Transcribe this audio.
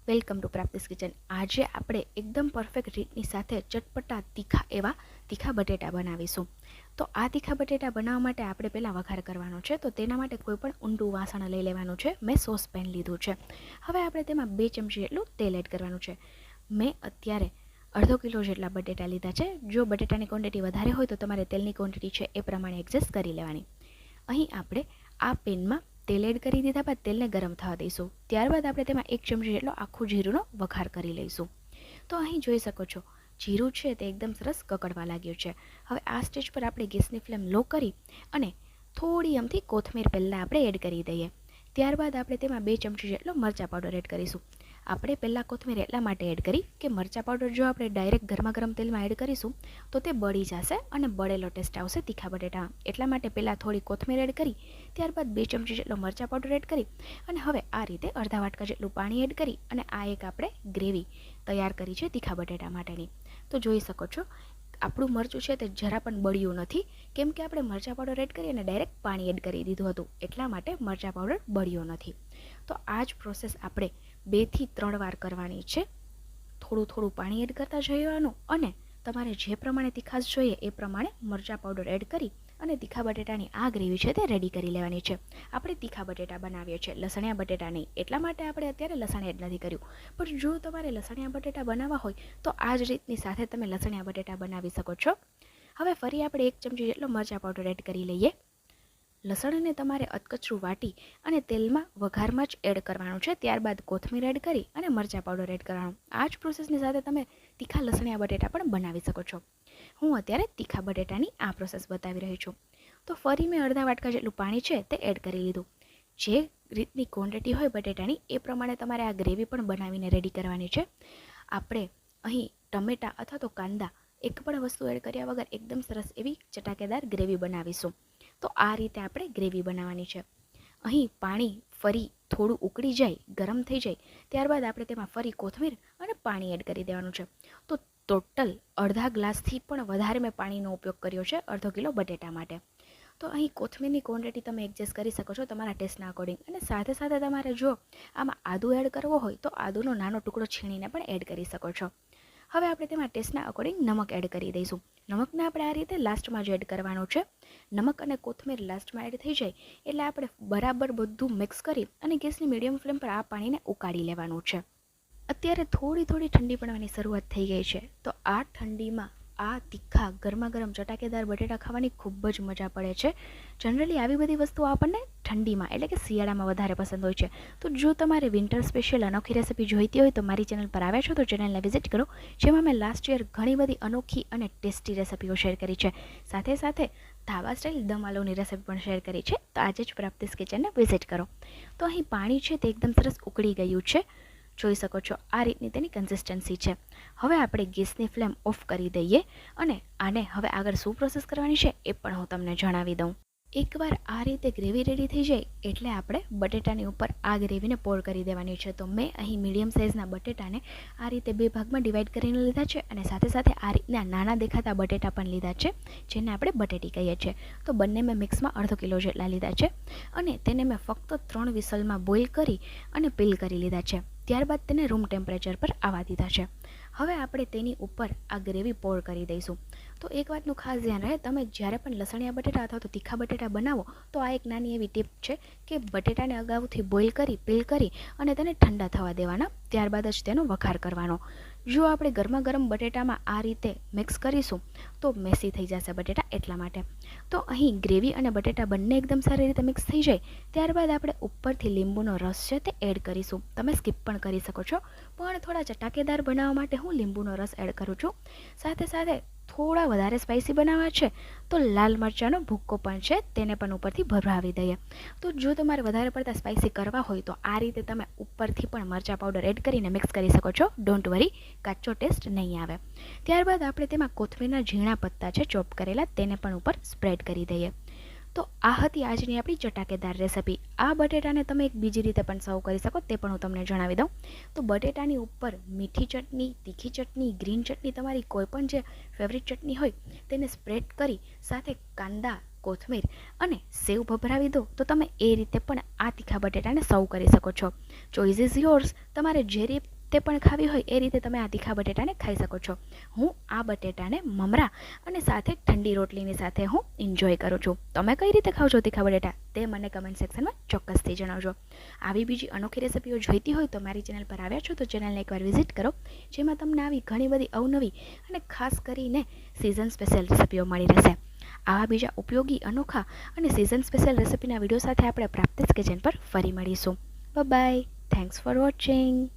Welcome to પ્રાપ્તિસ kitchen. આજે આપણે એકદમ પરફેક્ટ રીતની સાથે ચટપટા તીખા બટેટા બનાવીશું. તો આ તીખા બટેટા બનાવવા માટે આપણે પહેલાં વઘાર કરવાનો છે. તો તેના માટે કોઈ પણ ઊંડું વાસણ લઈ લેવાનું છે. મેં સોસ પેન લીધું છે. હવે આપણે તેમાં 2 ચમચી જેટલું તેલ એડ કરવાનું છે. મેં અત્યારે અડધો કિલો જેટલા બટેટા લીધા છે. જો બટેટાની ક્વોન્ટિટી વધારે હોય તો તમારે તેલની ક્વોન્ટિટી છે એ પ્રમાણે એડજસ્ટ કરી લેવાની. અહીં આપણે આ પેનમાં તેલ એડ કરી દીધા બાદ તેલને ગરમ થવા દઈશું. ત્યારબાદ આપણે તેમાં 1 ચમચી જેટલો આખું જીરુંનો વઘાર કરી લઈશું. તો અહીં જોઈ શકો છો જીરું છે તે એકદમ સરસ કકડવા લાગ્યું છે. હવે આ સ્ટેજ પર આપણે ગેસની ફ્લેમ લો કરી અને થોડી અમથી કોથમીર પહેલાં આપણે એડ કરી દઈએ. ત્યારબાદ આપણે તેમાં 2 ચમચી જેટલો મરચાં પાવડર એડ કરીશું. આપણે પહેલાં કોથમીર એટલા માટે એડ કરી કે મરચાં પાવડર જો આપણે ડાયરેક્ટ ગરમા ગરમ તેલમાં એડ કરીશું તો તે બળી જશે અને બળેલો ટેસ્ટ આવશે તીખા બટેટા. એટલા માટે પહેલાં થોડી કોથમીર એડ કરી ત્યારબાદ 2 ચમચી જેટલો મરચાં પાવડર એડ કરી અને હવે આ રીતે અડધા વાટકા જેટલું પાણી એડ કરી અને આ એક આપણે ગ્રેવી તૈયાર કરી છે તીખા બટેટા માટેની. તો જોઈ શકો છો આપણું મરચું છે તે જરા પણ બળ્યું નથી, કેમ કે આપણે મરચાં પાવડર એડ કરી અને ડાયરેક્ટ પાણી એડ કરી દીધું હતું, એટલા માટે મરચાં પાવડર બળ્યો નથી. તો આ જ પ્રોસેસ આપણે 2 થી 3 વાર કરવાની છે. થોડું પાણી એડ કરતા જવાનું અને તમારે જે પ્રમાણે તીખાશ જોઈએ એ પ્રમાણે મરચાં પાવડર એડ કરી અને તીખા બટેટાની આ ગ્રેવી છે તે રેડી કરી લેવાની છે. આપણે તીખા બટેટા બનાવીએ છીએ, લસણિયા બટેટા નહીં, એટલા માટે આપણે અત્યારે લસણ એડ નથી કર્યું. પણ જો તમારે લસણિયા બટેટા બનાવવા હોય તો આ જ રીતની સાથે તમે લસણિયા બટેટા બનાવી શકો છો. હવે ફરી આપણે 1 ચમચી જેટલો મરચાં પાવડર એડ કરી લઈએ. લસણને તમારે અધકચરું વાટી અને તેલમાં વઘારમાં જ એડ કરવાનું છે. ત્યારબાદ કોથમીર એડ કરી અને મરચાં પાવડર એડ કરવાનું. આ જ પ્રોસેસની સાથે તમે તીખા લસણિયા બટેટા પણ બનાવી શકો છો. હું અત્યારે તીખા બટેટાની આ પ્રોસેસ બતાવી રહી છું. તો ફરી મેં અડધા વાટકા જેટલું પાણી છે તે એડ કરી લીધું. જે રીતની ક્વોન્ટિટી હોય બટેટાની એ પ્રમાણે તમારે આ ગ્રેવી પણ બનાવીને રેડી કરવાની છે. આપણે અહીં ટમેટા અથવા તો કાંદા એક પણ વસ્તુ એડ કર્યા વગર એકદમ સરસ એવી ચટાકેદાર ગ્રેવી બનાવીશું. તો આ રીતે આપણે ગ્રેવી બનાવવાની છે. અહીં પાણી ફરી થોડું ઉકળી જાય, ગરમ થઈ જાય, ત્યારબાદ આપણે તેમાં ફરી કોથમીર અને પાણી એડ કરી દેવાનું છે. તો ટોટલ અડધા ગ્લાસથી પણ વધારે મેં પાણીનો ઉપયોગ કર્યો છે અડધો કિલો બટેટા માટે. તો અહીં કોથમીરની ક્વોન્ટિટી તમે એડજસ્ટ કરી શકો છો તમારા ટેસ્ટના અકોર્ડિંગ. અને સાથે સાથે તમારે જો આમાં આદું એડ કરવો હોય તો આદુનો નાનો ટુકડો છીણીને પણ એડ કરી શકો છો. હવે આપણે તેમાં ટેસ્ટના અકોર્ડિંગ નમક એડ કરી દઈશું. નમકને આપણે આ રીતે લાસ્ટમાં જ એડ કરવાનું છે. નમક અને કોથમીર લાસ્ટમાં એડ થઈ જાય એટલે આપણે બરાબર બધું મિક્સ કરી અને ગેસની મીડિયમ ફ્લેમ પર આ પાણીને ઉકાળી લેવાનું છે. અત્યારે થોડી ઠંડી પડવાની શરૂઆત થઈ ગઈ છે. તો આ ઠંડીમાં આ તીખા ગરમા ગરમ ચટાકેદાર બટેટા ખાવાની ખૂબ જ મજા પડે છે. જનરલી આવી બધી વસ્તુઓ આપણને ઠંડીમાં એટલે કે શિયાળામાં વધારે પસંદ હોય છે. તો જો તમારે વિન્ટર સ્પેશિયલ અનોખી રેસીપી જોઈતી હોય તો મારી ચેનલ પર આવ્યા છો તો ચેનલને વિઝિટ કરો, જેમાં મેં લાસ્ટ યર ઘણી બધી અનોખી અને ટેસ્ટી રેસીપીઓ શેર કરી છે. સાથે સાથે ધાબા સ્ટાઇલ દમ આલુની રેસીપી પણ શેર કરી છે. તો આજે જ પ્રાપ્તિસ કિચનને વિઝિટ કરો. તો અહીં પાણી છે તે એકદમ સરસ ઉકળી ગયું છે. જોઈ શકો છો આ રીતની તેની કન્સિસ્ટન્સી છે. હવે આપણે ગેસની ફ્લેમ ઓફ કરી દઈએ અને આને હવે આગળ શું પ્રોસેસ કરવાની છે એ પણ હું તમને જણાવી દઉં. એકવાર આ રીતે ગ્રેવી રેડી થઈ જાય એટલે આપણે બટેટાની ઉપર આ ગ્રેવીને પોર કરી દેવાની છે. તો મેં અહીં મીડિયમ સાઇઝના બટેટાને આ રીતે 2 ભાગમાં ડિવાઈડ કરીને લીધા છે અને સાથે સાથે આ રીતના નાના દેખાતા બટેટા પણ લીધા છે, જેને આપણે બટેટી કહીએ છીએ. તો બંને મેં મિક્સમાં અડધો કિલો જેટલા લીધા છે અને તેને મેં ફક્ત 3 વિસલમાં બોઇલ કરી અને પીલ કરી લીધા છે. ત્યારબાદ તેને રૂમ ટેમ્પરેચર પર આવવા દીધા છે. હવે આપણે તેની ઉપર આ ગ્રેવી પોર કરી દઈશું. તો એક વાતનું ખાસ ધ્યાન રહે, તમે જ્યારે પણ લસણિયા બટેટા અથવા તો તીખા બટેટા બનાવો તો આ એક નાની એવી ટીપ છે કે બટેટાને અગાઉથી બોઇલ કરી પીલ કરી અને તેને ઠંડા થવા દેવાના, ત્યારબાદ જ તેનો વઘાર કરવાનો. જો આપણે ગરમા ગરમ બટેટામાં આ રીતે મિક્સ કરીશું તો મેસી થઈ જશે બટેટા, એટલા માટે. તો અહીં ગ્રેવી અને બટેટા બંને એકદમ સારી રીતે મિક્સ થઈ જાય ત્યારબાદ આપણે ઉપરથી લીંબુનો રસ છે તે એડ કરીશું. તમે સ્કીપ પણ કરી શકો છો, પણ થોડા ચટાકેદાર બનાવવા માટે હું લીંબુનો રસ એડ કરું છું. સાથે સાથે થોડા વધારે સ્પાઇસી બનાવવા છે તો લાલ મરચાંનો ભૂક્કો પણ છે તેને પણ ઉપરથી ભભરાવી દઈએ. તો જો તમારે વધારે પડતા સ્પાઇસી કરવા હોય તો આ રીતે તમે ઉપરથી પણ મરચાં પાવડર એડ કરીને મિક્સ કરી શકો છો. ડોન્ટ વરી, કાચો ટેસ્ટ નહીં આવે. ત્યારબાદ આપણે તેમાં કોથમીરના ઝીણા પત્તા છે ચોપ કરેલા તેને પણ ઉપર સ્પ્રેડ કરી દઈએ. તો આ હતી આજની આપણી ચટાકેદાર રેસીપી. આ બટેટાને તમે એક બીજી રીતે પણ સર્વ કરી શકો, તે પણ હું તમને જણાવી દઉં. તો બટેટાની ઉપર મીઠી ચટણી, તીખી ચટણી, ગ્રીન ચટણી, તમારી કોઈ પણ જે ફેવરિટ ચટણી હોય તેને સ્પ્રેડ કરી સાથે કાંદા કોથમીર અને સેવ ભભરાવી દો તો તમે એ રીતે પણ આ તીખા બટેટાને સર્વ કરી શકો છો. Choice is yours. તમારે જે રીતે પણ ખાવી હોય એ રીતે તમે આ તીખા બટેટાને ખાઈ શકો છો. હું આ બટેટાને મમરા અને સાથે ઠંડી રોટલીની સાથે હું એન્જોય કરું છું. તમે કઈ રીતે ખાવ છો તીખા બટેટા તે મને કમેન્ટ સેક્શનમાં ચોક્કસથી જણાવજો. આવી બીજી અનોખી રેસિપીઓ જોઈતી હોય તો મારી ચેનલ પર આવ્યા છો તો ચેનલને એકવાર વિઝિટ કરો, જેમાં તમને આવી ઘણી બધી અવનવી અને ખાસ કરીને સિઝન સ્પેશિયલ રેસિપીઓ મળી રહેશે. આવા બીજા ઉપયોગી, અનોખા અને સિઝન સ્પેશિયલ રેસિપીના વિડીયો સાથે આપણે પ્રાપ્તિસ કિચન પર ફરી મળીશું. બાય. Thanks for watching.